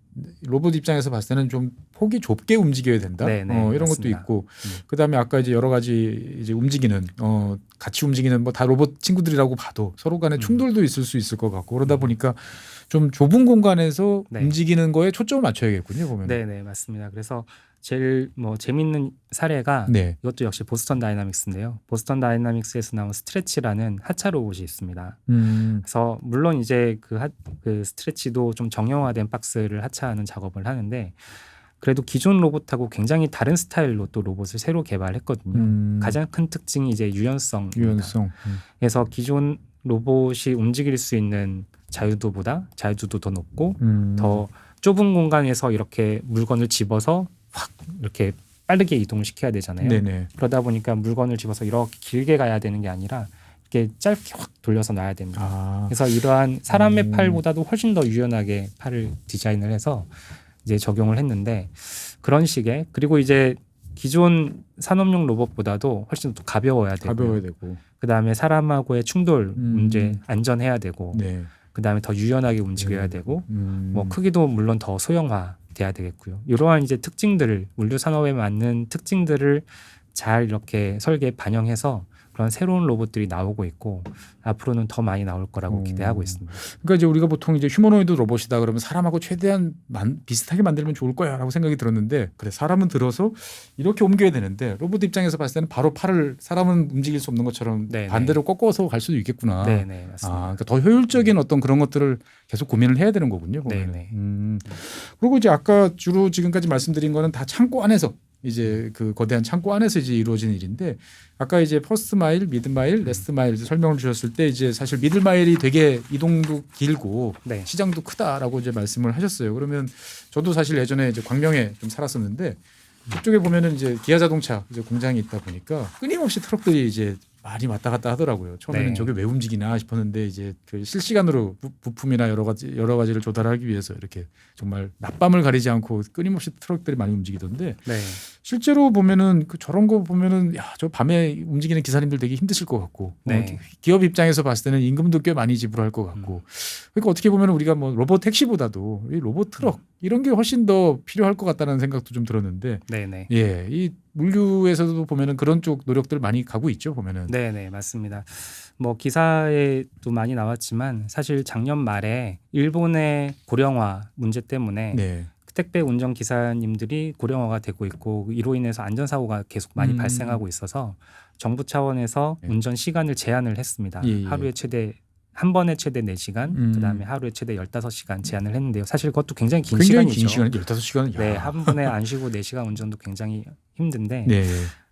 로봇 입장에서 봤을 때는 좀 폭이 좁게 움직여야 된다. 네, 네, 이런 것도 맞습니다. 있고 그다음에 아까 이제 여러 가지 이제 움직이는 같이 움직이는 뭐 다 로봇 친구들이라고 봐도 서로 간에 충돌도 있을 수 있을 것 같고 그러다 보니까 좀 좁은 공간에서 네. 움직이는 거에 초점을 맞춰야겠군요. 보면. 네, 네, 맞습니다. 그래서 제일 뭐 재밌는 사례가 네. 이것도 역시 보스턴 다이나믹스인데요. 보스턴 다이나믹스에서 나온 스트레치라는 하차 로봇이 있습니다. 그래서 물론 이제 그 스트레치도 좀 정형화된 박스를 하차하는 작업을 하는데 그래도 기존 로봇하고 굉장히 다른 스타일로 또 로봇을 새로 개발했거든요. 가장 큰 특징이 이제 유연성입니다. 유연성. 그래서 기존 로봇이 움직일 수 있는 자유도보다 자유도도 더 높고 더 좁은 공간에서 이렇게 물건을 집어서 확 이렇게 빠르게 이동시켜야 되잖아요. 네네. 그러다 보니까 물건을 집어서 이렇게 길게 가야 되는 게 아니라 이렇게 짧게 확 돌려서 놔야 됩니다. 아. 그래서 이러한 사람의 팔보다도 훨씬 더 유연하게 팔을 디자인을 해서 이제 적용을 했는데 그런 식의 그리고 이제 기존 산업용 로봇보다도 훨씬 더 가벼워야 되고 가벼워야 되고. 그다음에 사람하고의 충돌 문제 안전해야 되고 네. 그다음에 더 유연하게 움직여야 되고 뭐 크기도 물론 더 소형화돼야 되겠고요. 이러한 이제 특징들을 물류 산업에 맞는 특징들을 잘 이렇게 설계에 반영해서 그런 새로운 로봇들이 나오고 있고 앞으로는 더 많이 나올 거라고 기대하고 있습니다. 그러니까 이제 우리가 보통 이제 휴머노이드 로봇이다 그러면 사람하고 최대한 비슷하게 만들면 좋을 거야라고 생각이 들었는데 그래 사람은 들어서 이렇게 옮겨야 되는데 로봇 입장에서 봤을 때는 바로 팔을 사람은 움직일 수 없는 것처럼 네네. 반대로 꺾어서 갈 수도 있겠구나. 네네 맞습니다. 그러니까 더 효율적인 어떤 그런 것들을 계속 고민을 해야 되는 거군요. 보면은. 네네. 그리고 이제 아까 주로 지금까지 말씀드린 거는 다 창고 안에서 이제 그 거대한 창고 안에서 이제 이루어진 일인데 아까 이제 퍼스트 마일, 미드 마일, 레스트 마일 설명을 주셨을 때 이제 사실 미들 마일이 되게 이동도 길고 네. 시장도 크다라고 이제 말씀을 하셨어요. 그러면 저도 사실 예전에 이제 광명에 좀 살았었는데 그쪽에 보면은 이제 기아 자동차 이제 공장이 있다 보니까 끊임없이 트럭들이 이제 많이 왔다 갔다 하더라고요. 처음에는 네. 저게 왜 움직이나 싶었는데 이제 그 실시간으로 부품이나 여러 가지를 조달하기 위해서 이렇게 정말 낮밤을 가리지 않고 끊임없이 트럭들이 많이 움직이던데 네. 실제로 보면은 저런 거 보면은 야, 저 밤에 움직이는 기사님들 되게 힘드실 것 같고 네. 기업 입장에서 봤을 때는 임금도 꽤 많이 지불할 것 같고 그러니까 어떻게 보면 우리가 뭐 로봇 택시보다도 이 로봇 트럭 이런 게 훨씬 더 필요할 것 같다는 생각도 좀 들었는데 네네. 예, 이 물류에서도 보면은 그런 쪽 노력들 많이 가고 있죠 보면은. 네네 맞습니다. 뭐 기사에도 많이 나왔지만 사실 작년 말에 일본의 고령화 문제 때문에 네. 택배 운전 기사님들이 고령화가 되고 있고 이로 인해서 안전사고가 계속 많이 발생하고 있어서 정부 차원에서 네. 운전 시간을 제한을 했습니다. 예. 하루에 한 번에 최대 4시간, 그다음에 하루에 최대 15시간 제한을 했는데요. 사실 그것도 굉장히 긴 굉장히 시간이죠. 긴 시간, 15시간. 네, 한 번에 안 쉬고 4시간 운전도 굉장히 힘든데. 네.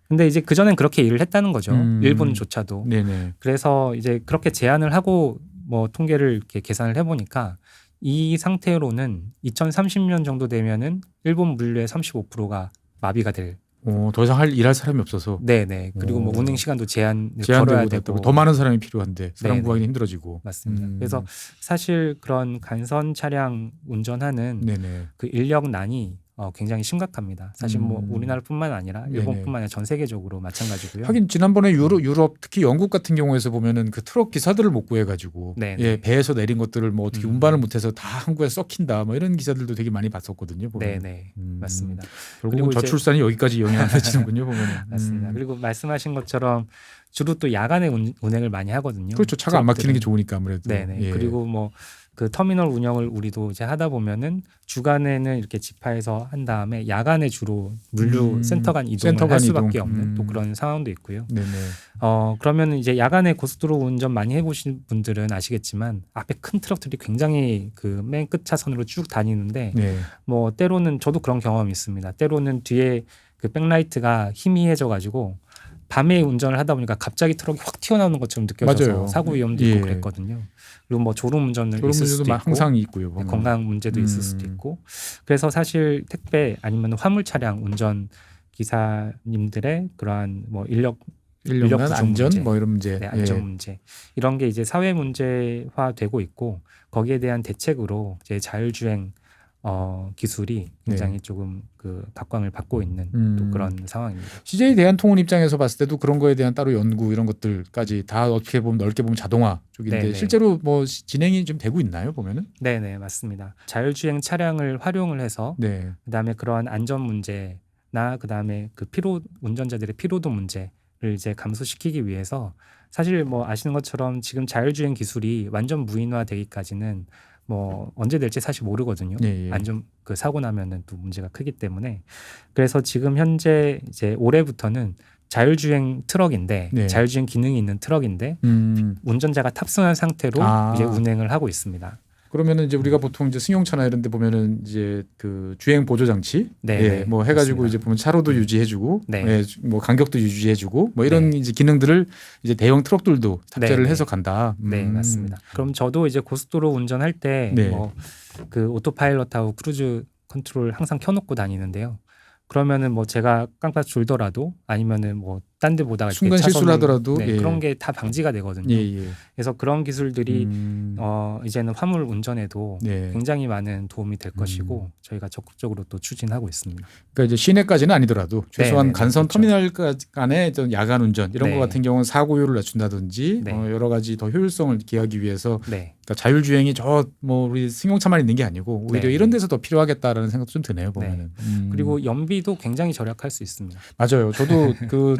근데 이제 그전엔 그렇게 일을 했다는 거죠. 일본조차도. 네네. 그래서 이제 그렇게 제한을 하고 뭐 통계를 이렇게 계산을 해보니까 이 상태로는 2030년 정도 되면은 일본 물류의 35%가 마비가 될. 더 이상 일할 사람이 없어서. 네네. 그리고 뭐 운행 시간도 제한을 걸어야 제한되고 되고. 더 많은 사람이 필요한데 사람 네네. 구하기 힘들어지고. 맞습니다. 그래서 사실 그런 간선 차량 운전하는 네네. 그 인력난이 굉장히 심각합니다. 사실 뭐 우리나라뿐만 아니라 일본뿐만 아니라 전 세계적으로 마찬가지고요. 하긴 지난번에 유럽 특히 영국 같은 경우에서 보면은 그 트럭 기사들을 못 구해가지고 네네. 배에서 내린 것들을 뭐 어떻게 운반을 못해서 다 항구에 썩힌다 뭐 이런 기사들도 되게 많이 봤었거든요. 보면. 네네 맞습니다. 결국은 그리고 저출산이 여기까지 영향을 미치는군요. 보면. 맞습니다. 그리고 말씀하신 것처럼 주로 또 야간에 운행을 많이 하거든요. 그렇죠. 차가 안 막히는 게 트럭들은. 좋으니까 아무래도. 네네. 예. 그리고 뭐 그 터미널 운영을 우리도 이제 하다 보면은 주간에는 이렇게 집하에서 한 다음에 야간에 주로 물류 센터 간 이동을 센터 간 할 수밖에 이동. 없는 또 그런 상황도 있고요. 네네. 그러면 이제 야간에 고속도로 운전 많이 해보신 분들은 아시겠지만 앞에 큰 트럭들이 굉장히 그 맨 끝 차선으로 쭉 다니는데 네. 뭐 때로는 저도 그런 경험이 있습니다. 때로는 뒤에 그 백라이트가 희미해져가지고 밤에 운전을 하다 보니까 갑자기 트럭이 확 튀어나오는 것처럼 느껴져서 맞아요. 사고 위험도 있고 그랬거든요. 그리고 뭐 졸음 운전을 있을 수도 있고 항상 있고요. 보면. 건강 문제도 있을 수도 있고 그래서 사실 택배 아니면 화물 차량 운전 기사님들의 그러한 뭐 인력 부족 안전 문제, 뭐 이런 문제. 네, 안전 문제 이런 게 이제 사회 문제화되고 있고 거기에 대한 대책으로 이제 자율주행 기술이 굉장히 조금 그 각광을 받고 있는 또 그런 상황입니다. CJ 대한통운 입장에서 봤을 때도 그런 거에 대한 따로 연구 이런 것들까지 다 어떻게 보면 넓게 보면 자동화 쪽인데 네네. 실제로 뭐 진행이 좀 되고 있나요 보면은? 네네 맞습니다. 자율주행 차량을 활용을 해서 네. 그다음에 그러한 안전 문제나 그다음에 그 운전자들의 피로도 문제를 이제 감소시키기 위해서 사실 뭐 아시는 것처럼 지금 자율주행 기술이 완전 무인화되기까지는 뭐 언제 될지 사실 모르거든요. 예, 예. 안전 그 사고 나면은 또 문제가 크기 때문에 그래서 지금 현재 이제 올해부터는 자율주행 트럭인데 네. 자율주행 기능이 있는 트럭인데 운전자가 탑승한 상태로 이제 운행을 하고 있습니다. 그러면은 이제 우리가 보통 이제 승용차나 이런 데 보면은 이제 그 주행 보조 장치 네, 뭐 해가지고 맞습니다. 이제 보면 차로도 유지해주고 네. 예, 뭐 간격도 유지해주고 뭐 이런 네. 이제 기능들을 이제 대형 트럭들도 탑재를 네, 해서 네. 간다. 네, 맞습니다. 그럼 저도 이제 고속도로 운전할 때 네. 뭐 그 오토파일럿하고 크루즈 컨트롤 항상 켜놓고 다니는데요. 그러면은 뭐 제가 깜빡 졸더라도 아니면은 뭐 딴 데 보다가 이렇게 순간 실수를 차선을- 하더라도 네, 예. 그런 게 다 방지가 되거든요. 예. 그래서 그런 기술들이 이제는 화물 운전에도 네. 굉장히 많은 도움이 될 것이고 저희가 적극적으로 또 추진하고 있습니다. 그러니까 이제 시내까지는 아니더라도 최소한 네, 네, 간선 그렇죠. 터미널 간의 좀 야간 운전 이런 네. 거 같은 경우는 사고율을 낮춘다든지 네. 여러 가지 더 효율성을 기하기 위해서 네, 그러니까 자율주행이 저 뭐 우리 승용차만 있는 게 아니고 오히려 네, 이런 네. 데서 더 필요하겠다라는 생각도 좀 드네요 보면은. 그리고 연비도 굉장히 절약할 수 있습니다. 맞아요. 저도 그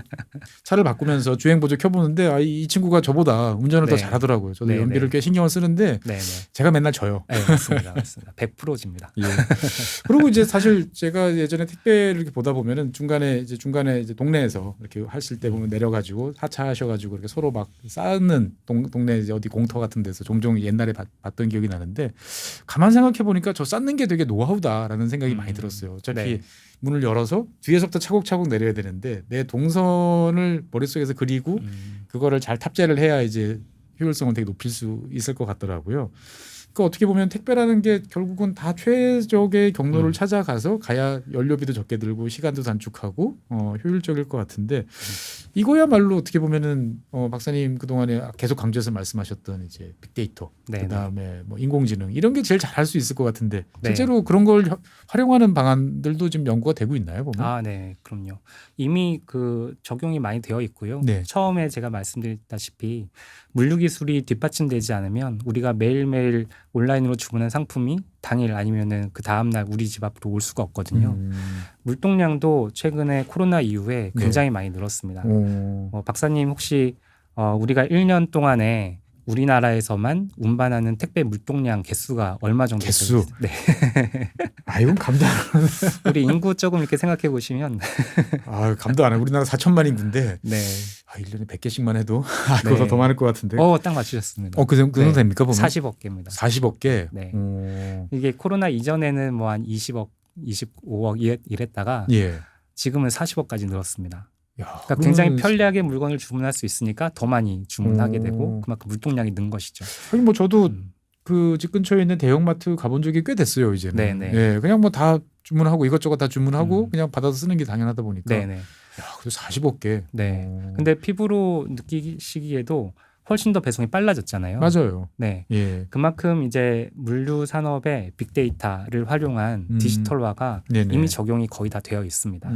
차를 바꾸면서 주행 보조 켜보는데 이 친구가 저보다 운전을 더 네. 잘하더라고요. 저도 네, 연비를 네. 꽤 신경을 쓰는데 네, 네. 제가 맨날 져요. 네, 맞습니다. 맞습니다. 100%집니다. 예. 그리고 이제 사실 제가 예전에 택배를 이렇게 보다 보면은 중간에 이제 동네에서 이렇게 하실 때 보면 내려가지고 하차하셔가지고 이렇게 서로 막 쌓는 동네 이제 어디 공터 같은 데서 종종 옛날에 봤던 기억이 나는데 가만 생각해 보니까 저 쌓는 게 되게 노하우다라는 생각이 많이 들었어요. 어차피 네. 문을 열어서 뒤에서부터 차곡차곡 내려야 되는데 내 동선을 머릿속에서 그리고 그거를 잘 탑재를 해야 이제 효율성을 되게 높일 수 있을 것 같더라고요. 그 어떻게 보면 택배라는 게 결국은 다 최적의 경로를 찾아가서 가야 연료비도 적게 들고 시간도 단축하고 효율적일 것 같은데 이거야말로 어떻게 보면은 박사님 그동안에 계속 강조해서 말씀하셨던 이제 빅데이터 네네. 그다음에 뭐 인공지능 이런 게 제일 잘할 수 있을 것 같은데 네. 실제로 그런 걸 활용하는 방안들도 지금 연구가 되고 있나요 보면? 아, 네, 그럼요. 이미 그 적용이 많이 되어 있고요. 네. 처음에 제가 말씀드렸다시피 물류 기술이 뒷받침되지 않으면 우리가 매일매일 온라인으로 주문한 상품이 당일 아니면은 그 다음 날 우리 집 앞으로 올 수가 없거든요. 물동량도 최근에 코로나 이후에 굉장히 많이 늘었습니다. 박사님 혹시 우리가 1년 동안에 우리나라에서만 운반하는 택배 물동량 개수가 얼마 정도 개수? 네. 이건 감도 안 우리 인구 조금 이렇게 생각해 보시면 감도 안 해. 우리나라 4천만 인구인데 네. 1년에 100개씩만 해도 그거보다 네. 더 많을 것 같은데. 딱 맞추셨습니다. 그 정도 네. 됩니까 보면? 40억 개입니다. 40억 개. 네. 이게 코로나 이전에는 뭐 한 20억, 25억 이랬다가 예. 지금은 40억까지 늘었습니다. 야, 그러니까 굉장히 편리하게 물건을 주문할 수 있으니까 더 많이 주문하게 오. 되고 그만큼 물동량이 는 것이죠. 하긴 뭐 저도 음. 그 집 근처에 있는 대형마트 가본 적이 꽤 됐어요 이제는. 네네. 예, 그냥 뭐 다 주문하고 이것저것 다 주문하고 음. 그냥 받아서 쓰는 게 당연하다 보니까. 네네. 그래도 40억 개. 네. 근데 피부로 느끼시기에도 훨씬 더 배송이 빨라졌잖아요. 맞아요. 네. 예. 그만큼 이제 물류 산업에 빅데이터를 활용한 디지털화가 네네. 이미 적용이 거의 다 되어 있습니다.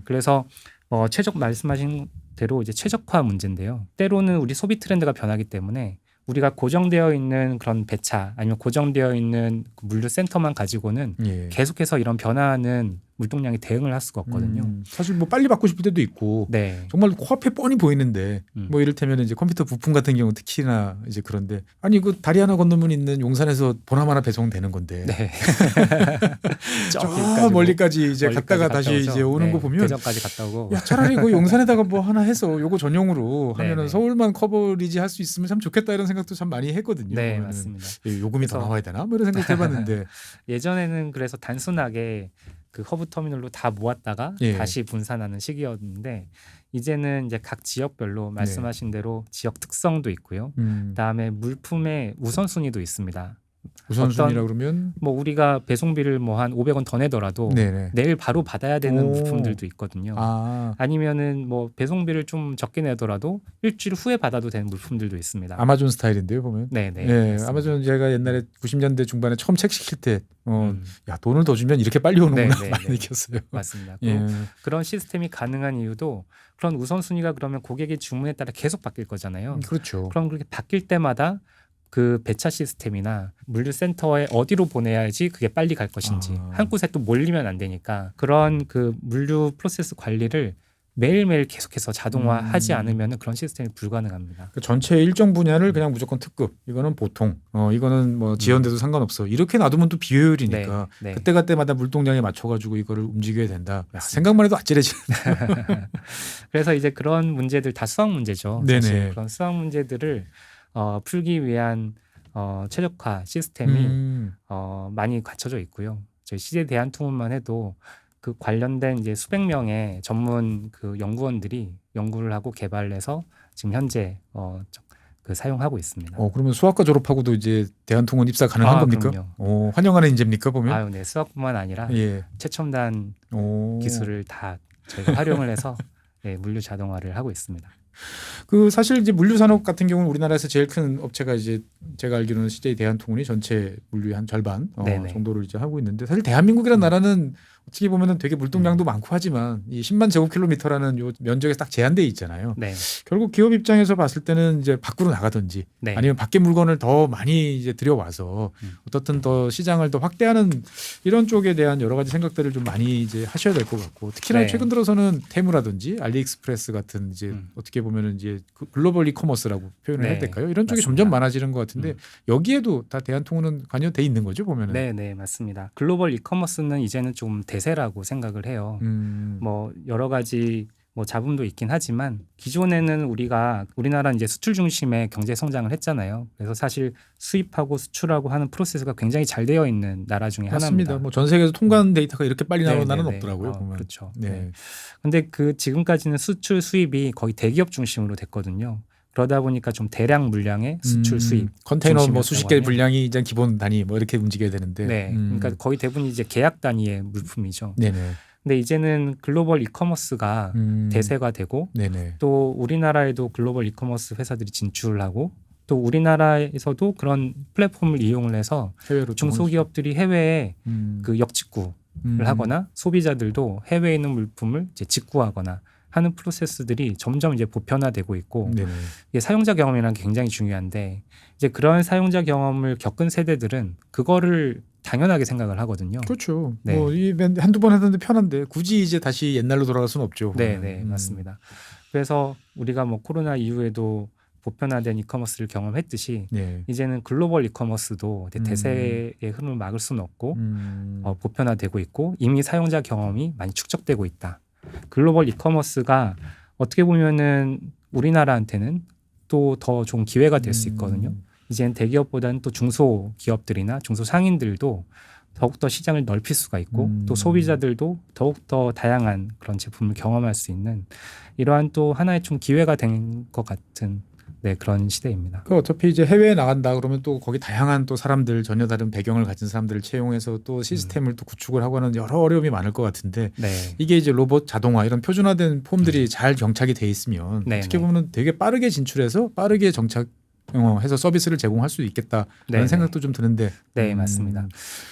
그래서 말씀하신 대로 이제 최적화 문제인데요. 때로는 우리 소비 트렌드가 변하기 때문에 우리가 고정되어 있는 그런 배차 아니면 고정되어 있는 물류 센터만 가지고는 예. 계속해서 이런 변화하는 물동량에 대응을 할 수가 없거든요. 사실 뭐 빨리 받고 싶을 때도 있고 네. 정말 코앞에 뻔히 보이는데 뭐 이를테면 이제 컴퓨터 부품 같은 경우 특히나 이제 그런데 아니 그 다리 하나 건너면 있는 용산에서 보나마나 배송되는 건데 네. 저 멀리까지 이제 갔다가 다시 오죠. 이제 오는 거 보면 대전까지 갔다 오고 야 차라리 그 용산에다가 뭐 하나 해서 요거 전용으로 네, 하면은 네. 서울만 커버리지 할 수 있으면 참 좋겠다 이런 생각도 참 많이 했거든요. 네, 보면은. 맞습니다. 요금이 더 그래서- 나와야 되나 뭐 이런 생각도 해봤는데 예전에는 그래서 단순하게 그 허브 터미널로 다 모았다가 예. 다시 분산하는 시기였는데 이제는 이제 각 지역별로 말씀하신 대로 지역 특성도 있고요. 그다음에 물품의 우선순위도 있습니다. 우선순위라 그러면 뭐 우리가 배송비를 뭐 한 500원 더 내더라도 네네. 내일 바로 받아야 되는 오. 물품들도 있거든요. 아, 아니면은 뭐 배송비를 좀 적게 내더라도 일주일 후에 받아도 되는 물품들도 있습니다. 아마존 스타일인데요 보면. 네네. 예, 맞습니다. 아마존 제가 옛날에 90년대 중반에 처음 책 시킬 때 음. 야, 돈을 더 주면 이렇게 빨리 오는구나 네, 네, 많이 네. 느꼈어요. 맞습니다. 예. 그런 시스템이 가능한 이유도 그런 우선순위가 그러면 고객의 주문에 따라 계속 바뀔 거잖아요. 그렇죠. 그럼 그렇게 바뀔 때마다 그 배차 시스템이나 물류센터에 어디로 보내야지 그게 빨리 갈 것인지 아. 한 곳에 또 몰리면 안 되니까 그런 그 물류 프로세스 관리를 매일매일 계속해서 자동화하지 않으면 그런 시스템이 불가능합니다. 그 전체 일정 분야를 그냥 무조건 특급, 이거는 보통, 이거는 뭐 지연돼도 상관없어. 이렇게 놔두면 또 비효율이니까 네, 네. 그때그때마다 물동량에 맞춰가지고 이거를 움직여야 된다. 야, 생각만 해도 아찔해지. 그래서 이제 그런 문제들 다 수학 문제죠. 네네. 사실 그런 수학 문제들을 풀기 위한 최적화 시스템이 많이 갖춰져 있고요. 저희 CJ 대한통운만 해도 그 관련된 이제 수백 명의 전문 그 연구원들이 연구를 하고 개발해서 지금 현재 그 사용하고 있습니다. 그러면 수학과 졸업하고도 이제 대한통운 입사 가능한 겁니까? 그럼요. 환영하는 인재입니까 보면? 아유, 네. 수학뿐만 아니라 예. 최첨단 오. 기술을 다 저희가 활용을 해서 네, 물류 자동화를 하고 있습니다. 그 사실 이제 물류 산업 같은 경우는 우리나라에서 제일 큰 업체가 이제 제가 알기로는 CJ 대한통운이 전체 물류의 한 절반 네네. 정도를 이제 하고 있는데, 사실 대한민국이라는 나라는 어떻게 보면은 되게 물동량도 많고 하지만 이 10만 제곱킬로미터라는 요 면적에 딱 제한돼 있잖아요. 네. 결국 기업 입장에서 봤을 때는 이제 밖으로 나가든지 네. 아니면 밖에 물건을 더 많이 이제 들여와서 어떻든 더 시장을 더 확대하는 이런 쪽에 대한 여러 가지 생각들을 좀 많이 이제 하셔야 될 것 같고, 특히나 네. 최근 들어서는 테무라든지 알리익스프레스 같은 이제 어떻게 보면은 이제 글로벌 이커머스라고 표현을 네. 해야 될까요? 이런 쪽이 맞습니다. 점점 많아지는 것 같은데 여기에도 다 대한통운은 관여돼 있는 거죠 보면은. 네, 네, 맞습니다. 글로벌 이커머스는 이제는 좀 대세라고 생각을 해요. 뭐 여러 가지 뭐 잡음도 있긴 하지만 기존에는 우리나라 이제 수출 중심의 경제 성장을 했잖아요. 그래서 사실 수입하고 수출하고 하는 프로세스가 굉장히 잘 되어 있는 나라 중에 맞습니다. 하나입니다. 뭐 전 세계에서 통관 데이터가 이렇게 빨리 나오는 네, 나라는 네, 네. 없더라고요 보면. 그렇죠. 네. 네. 근데 그 지금까지는 수출 수입이 거의 대기업 중심으로 됐거든요. 그러다 보니까 좀 대량 물량의 수출 수입 컨테이너 뭐 중심이었다고 수십 개 하면. 분량이 이제 기본 단위 뭐 이렇게 움직여야 되는데. 네, 그러니까 거의 대부분 이제 계약 단위의 물품이죠. 네네. 근데 이제는 글로벌 이커머스가 대세가 되고 네네. 또 우리나라에도 글로벌 이커머스 회사들이 진출을 하고 또 우리나라에서도 그런 플랫폼을 이용을 해서 해외로 중소기업들이 해외에 그 역직구를 하거나 소비자들도 해외에 있는 물품을 이제 직구하거나 하는 프로세스들이 점점 이제 보편화되고 있고 네네. 이게 사용자 경험이라는 게 굉장히 중요한데 이제 그런 사용자 경험을 겪은 세대들은 그거를 당연하게 생각을 하거든요. 그렇죠. 네. 뭐 한두 번 했는데 편한데 굳이 이제 다시 옛날로 돌아갈 수는 없죠. 네, 네, 맞습니다. 그래서 우리가 뭐 코로나 이후에도 보편화된 이커머스를 경험했듯이 네. 이제는 글로벌 이커머스도 대세의 흐름을 막을 수는 없고 보편화되고 있고 이미 사용자 경험이 많이 축적되고 있다. 글로벌 이커머스가 어떻게 보면은 우리나라한테는 또 더 좋은 기회가 될 수 있거든요. 이제는 대기업보다는 또 중소기업들이나 중소상인들도 더욱더 시장을 넓힐 수가 있고 또 소비자들도 더욱더 다양한 그런 제품을 경험할 수 있는 이러한 또 하나의 좀 기회가 된 것 같은 그런 시대입니다. 그 어차피 이제 해외에 나간다 그러면 또 거기 다양한 또 사람들, 전혀 다른 배경을 가진 사람들을 채용해서 또 시스템을 또 구축을 하고 하는 여러 어려움이 많을 것 같은데 네. 이게 이제 로봇 자동화 이런 표준화된 폼들이 잘 정착이 돼 있으면 네, 어떻게 네. 보면 되게 빠르게 진출해서 빠르게 정착해서 서비스를 제공할 수 있겠다 네, 라는 네. 생각도 좀 드는데. 네, 맞습니다.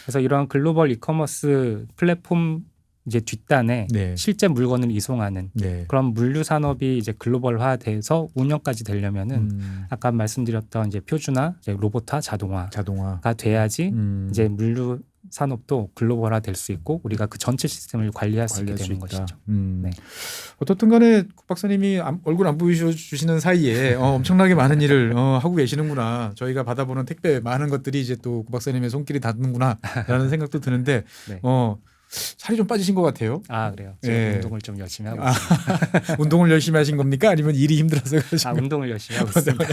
그래서 이런 글로벌 이커머스 플랫폼 이제 뒷단에 네. 실제 물건을 이송하는 네. 그런 물류 산업이 이제 글로벌화돼서 운영까지 되려면은 아까 말씀드렸던 이제 표준화, 이제 로봇화, 자동화가 자동화. 돼야지 이제 물류 산업도 글로벌화 될 수 있고 우리가 그 전체 시스템을 관리할 수 있게 되는 것이죠. 네. 어떻든 간에 국 박사님이 얼굴 안 보여주시는 사이에 엄청나게 많은 일을 하고 계시는구나. 저희가 받아보는 택배 많은 것들이 이제 또 국 박사님의 손길이 닿는구나 라는 생각도 드는데 네. 살이 좀 빠지신 것 같아요. 아, 그래요. 제가 예. 운동을 좀 열심히 하고 있습니다. 운동을 열심히 하신 겁니까? 아니면 일이 힘들어서 그러신 겁니까? 운동을 열심히 하고 있습니다.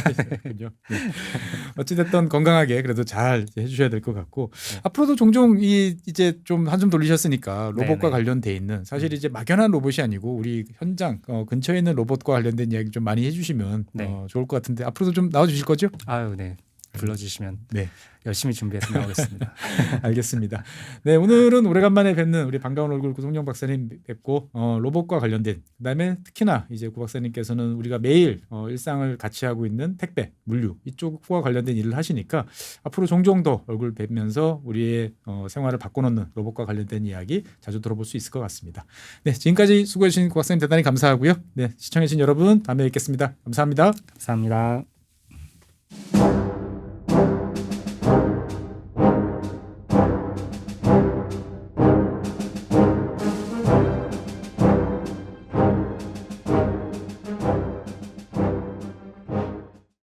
어찌됐든 건강하게 그래도 잘 해주셔야 될 것 같고 네. 앞으로도 종종 이제 좀 한숨 돌리셨으니까 로봇과 네네. 관련돼 있는 사실 이제 막연한 로봇이 아니고 우리 현장 근처에 있는 로봇과 관련된 이야기 좀 많이 해주시면 네. 좋을 것 같은데 앞으로도 좀 나와주실 거죠? 아유, 네. 불러주시면 네. 열심히 준비해서 나오겠습니다. 알겠습니다. 네, 오늘은 오래간만에 뵙는 우리 반가운 얼굴 구성용 박사님 뵙고 로봇과 관련된 그다음에 특히나 이제 구 박사님께서는 우리가 매일 일상을 같이 하고 있는 택배, 물류 이쪽과 관련된 일을 하시니까 앞으로 종종 더 얼굴 뵙면서 우리의 생활을 바꿔놓는 로봇과 관련된 이야기 자주 들어볼 수 있을 것 같습니다. 네, 지금까지 수고해 주신 구 박사님 대단히 감사하고요. 네, 시청해 주신 여러분 다음에 뵙겠습니다. 감사합니다. 감사합니다.